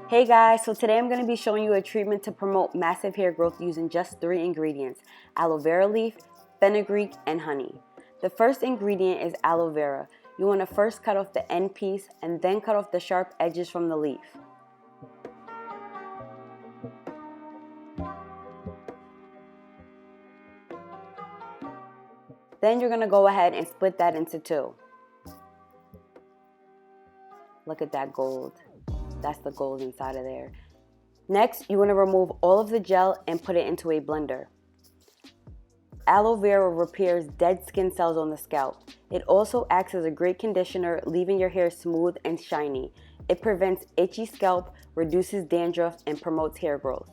Hey guys, so today I'm going to be showing you a treatment to promote massive hair growth using just 3 ingredients: aloe vera leaf, fenugreek, and honey. The first ingredient is aloe vera. You want to first cut off the end piece and then cut off the sharp edges from the leaf. Then you're going to go ahead and split that into 2. Look at that gold. That's the gold inside of there. Next, you want to remove all of the gel and put it into a blender. Aloe vera repairs dead skin cells on the scalp. It also acts as a great conditioner, leaving your hair smooth and shiny. It prevents itchy scalp, reduces dandruff, and promotes hair growth.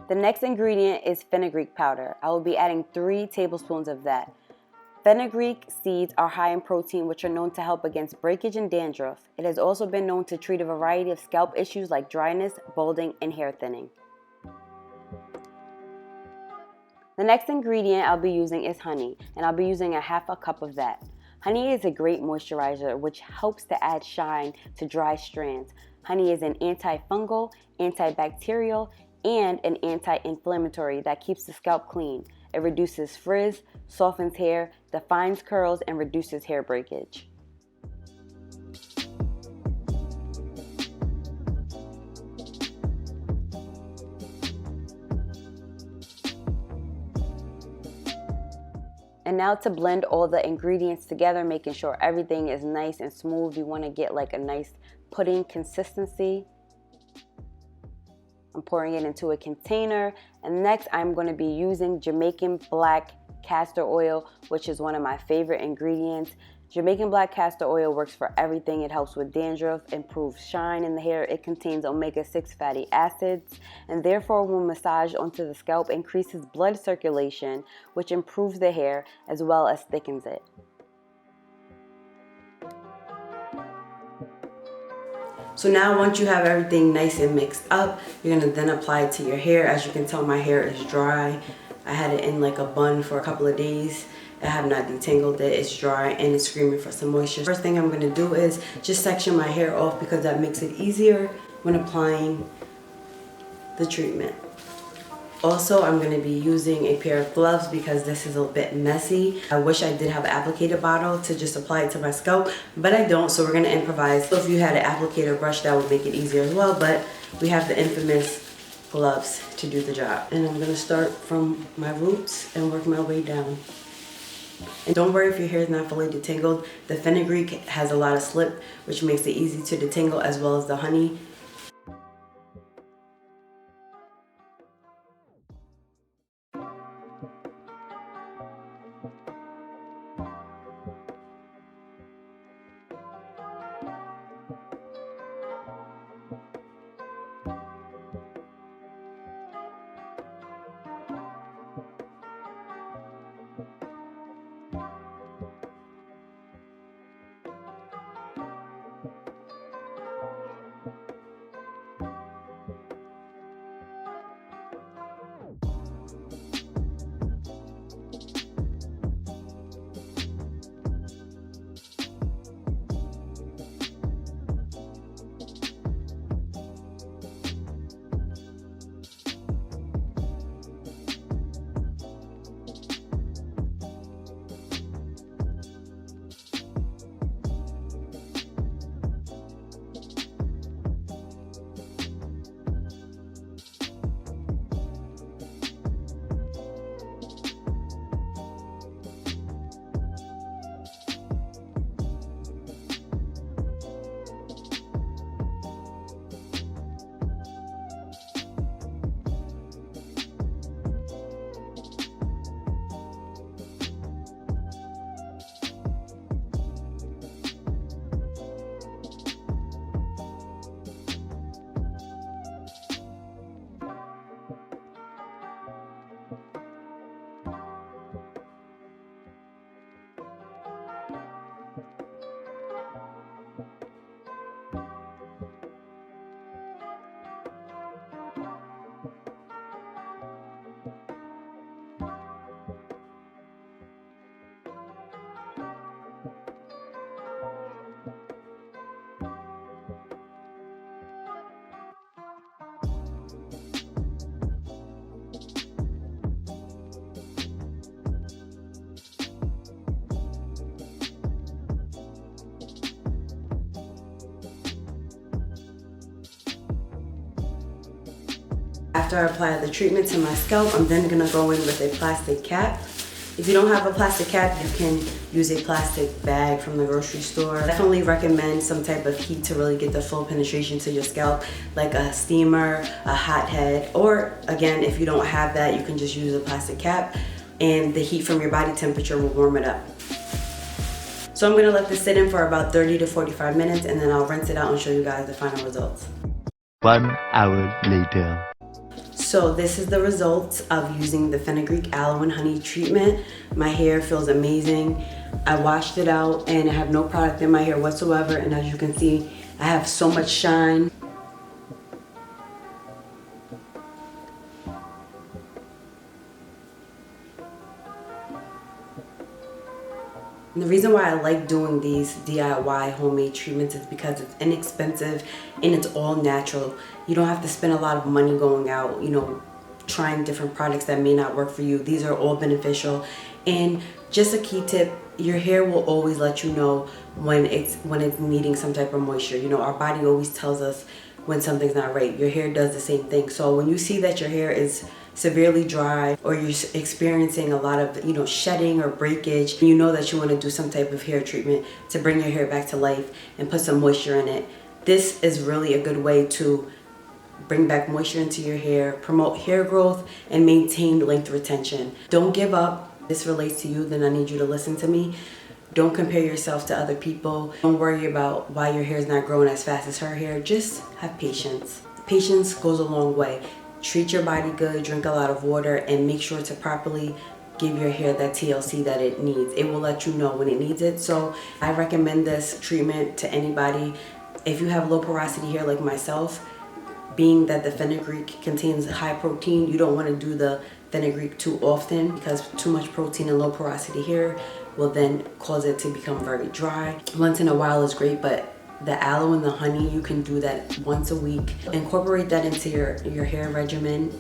The next ingredient is fenugreek powder. I will be adding 3 tablespoons of that. Fenugreek seeds are high in protein, which are known to help against breakage and dandruff. It has also been known to treat a variety of scalp issues like dryness, balding, and hair thinning. The next ingredient I'll be using is honey, and I'll be using a half a cup of that. Honey is a great moisturizer which helps to add shine to dry strands. Honey is an antifungal, antibacterial, and an anti-inflammatory that keeps the scalp clean. It reduces frizz, softens hair, defines curls, and reduces hair breakage. And now to blend all the ingredients together, making sure everything is nice and smooth. You want to get like a nice pudding consistency. I'm pouring it into a container, and next I'm going to be using Jamaican black castor oil, which is one of my favorite ingredients. Jamaican black castor oil works for everything. It helps with dandruff, improves shine in the hair. It contains omega-6 fatty acids, and therefore when massaged onto the scalp, increases blood circulation, which improves the hair as well as thickens it. So now once you have everything nice and mixed up, you're gonna then apply it to your hair. As you can tell, my hair is dry. I had it in like a bun for a couple of days. I have not detangled it. It's dry and it's screaming for some moisture. First thing I'm gonna do is just section my hair off because that makes it easier when applying the treatment. Also, I'm going to be using a pair of gloves because this is a bit messy. I wish I did have an applicator bottle to just apply it to my scalp, but I don't, so we're going to improvise. So if you had an applicator brush, that would make it easier as well, but we have the infamous gloves to do the job. And I'm going to start from my roots and work my way down. And don't worry if your hair is not fully detangled. The fenugreek has a lot of slip, which makes it easy to detangle, as well as the honey. after I apply the treatment to my scalp, I'm then gonna go in with a plastic cap. If you don't have a plastic cap, you can use a plastic bag from the grocery store. I definitely recommend some type of heat to really get the full penetration to your scalp, like a steamer, a hot head, or again, if you don't have that, you can just use a plastic cap and the heat from your body temperature will warm it up. So I'm gonna let this sit in for about 30 to 45 minutes and then I'll rinse it out and show you guys the final results. 1 hour later. So this is the results of using the Fenugreek Aloe and Honey treatment. My hair feels amazing. I washed it out and I have no product in my hair whatsoever, and as you can see, I have so much shine. And the reason why I like doing these DIY homemade treatments is because it's inexpensive and it's all natural. You don't have to spend a lot of money going out, you know, trying different products that may not work for you. These are all beneficial. And just a key tip, your hair will always let you know when it's needing some type of moisture. You know, our body always tells us when something's not right. Your hair does the same thing. So when you see that your hair is severely dry or you're experiencing a lot of, you know, shedding or breakage, you know that you want to do some type of hair treatment to bring your hair back to life and put some moisture in it. This is really a good way to bring back moisture into your hair, promote hair growth, and maintain length retention. Don't give up. If this relates to you, then I need you to listen to me. Don't compare yourself to other people. Don't worry about why your hair is not growing as fast as her hair. Just have patience. Patience goes a long way. Treat your body good, drink a lot of water, and make sure to properly give your hair that TLC that it needs. It will let you know when it needs it. So I recommend this treatment to anybody. If you have low porosity hair like myself, being that the fenugreek contains high protein, you don't want to do the fenugreek too often because too much protein and low porosity hair will then cause it to become very dry. Once in a while is great, but the aloe and the honey, you can do that once a week. Incorporate that into your hair regimen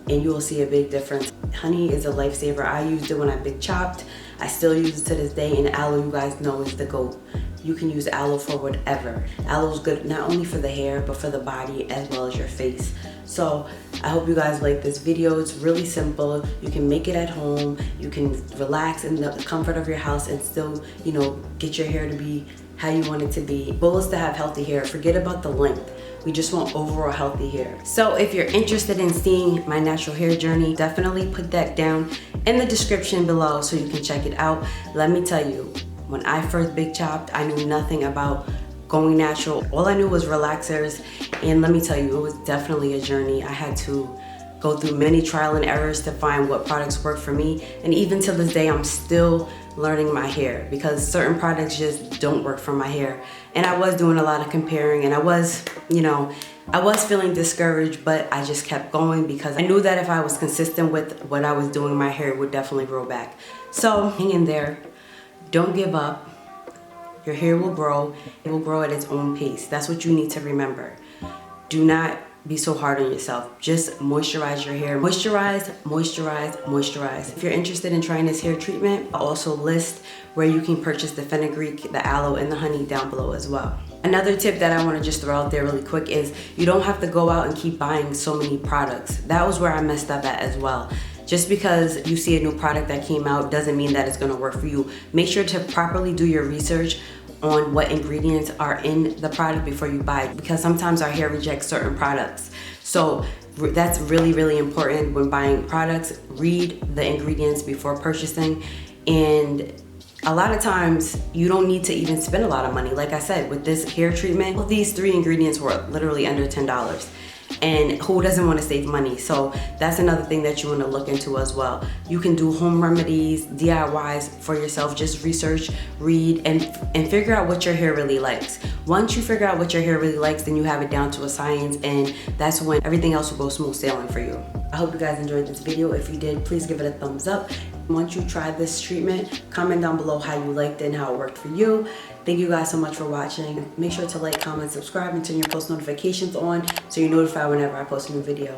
and you will see a big difference. Honey is a lifesaver. I used it when I big chopped. I still use it to this day, and aloe, you guys know, is the GOAT. You can use aloe for whatever. Aloe is good not only for the hair, but for the body as well as your face. So I hope you guys like this video. It's really simple. You can make it at home. You can relax in the comfort of your house and still, you know, get your hair to be how you want it to be. The goal is to have healthy hair. Forget about the length. We just want overall healthy hair. So if you're interested in seeing my natural hair journey, definitely put that down in the description below so you can check it out. Let me tell you, when I first big chopped, I knew nothing about going natural. All I knew was relaxers, and let me tell you, it was definitely a journey. I had to go through many trial and errors to find what products work for me, and even to this day, I'm still learning my hair because certain products just don't work for my hair. And I was doing a lot of comparing, and I was, you know, I was feeling discouraged, but I just kept going because I knew that if I was consistent with what I was doing, my hair would definitely grow back. So hang in there. Don't give up. Your hair will grow. It will grow at its own pace. That's what you need to remember. Do not be so hard on yourself. Just moisturize your hair. Moisturize, moisturize, moisturize. If you're interested in trying this hair treatment, I'll also list where you can purchase the fenugreek, the aloe, and the honey down below as well. Another tip that I want to just throw out there really quick is you don't have to go out and keep buying so many products. That was where I messed up at as well. Just because you see a new product that came out doesn't mean that it's going to work for you. Make sure to properly do your research on what ingredients are in the product before you buy it, because sometimes our hair rejects certain products. So that's really, really important when buying products. Read the ingredients before purchasing, and a lot of times you don't need to even spend a lot of money. Like I said, with this hair treatment, well, these 3 ingredients were literally under $10. And who doesn't want to save money? So that's another thing that you want to look into as well. You can do home remedies, DIYs for yourself. Just research, read, and figure out what your hair really likes. Once you figure out what your hair really likes, then you have it down to a science, and that's when everything else will go smooth sailing for you. I hope you guys enjoyed this video. If you did, please give it a thumbs up. Once you try this treatment, comment down below how you liked it and how it worked for you. Thank you guys so much for watching. Make sure to like, comment, subscribe, and turn your post notifications on so you're notified whenever I post a new video.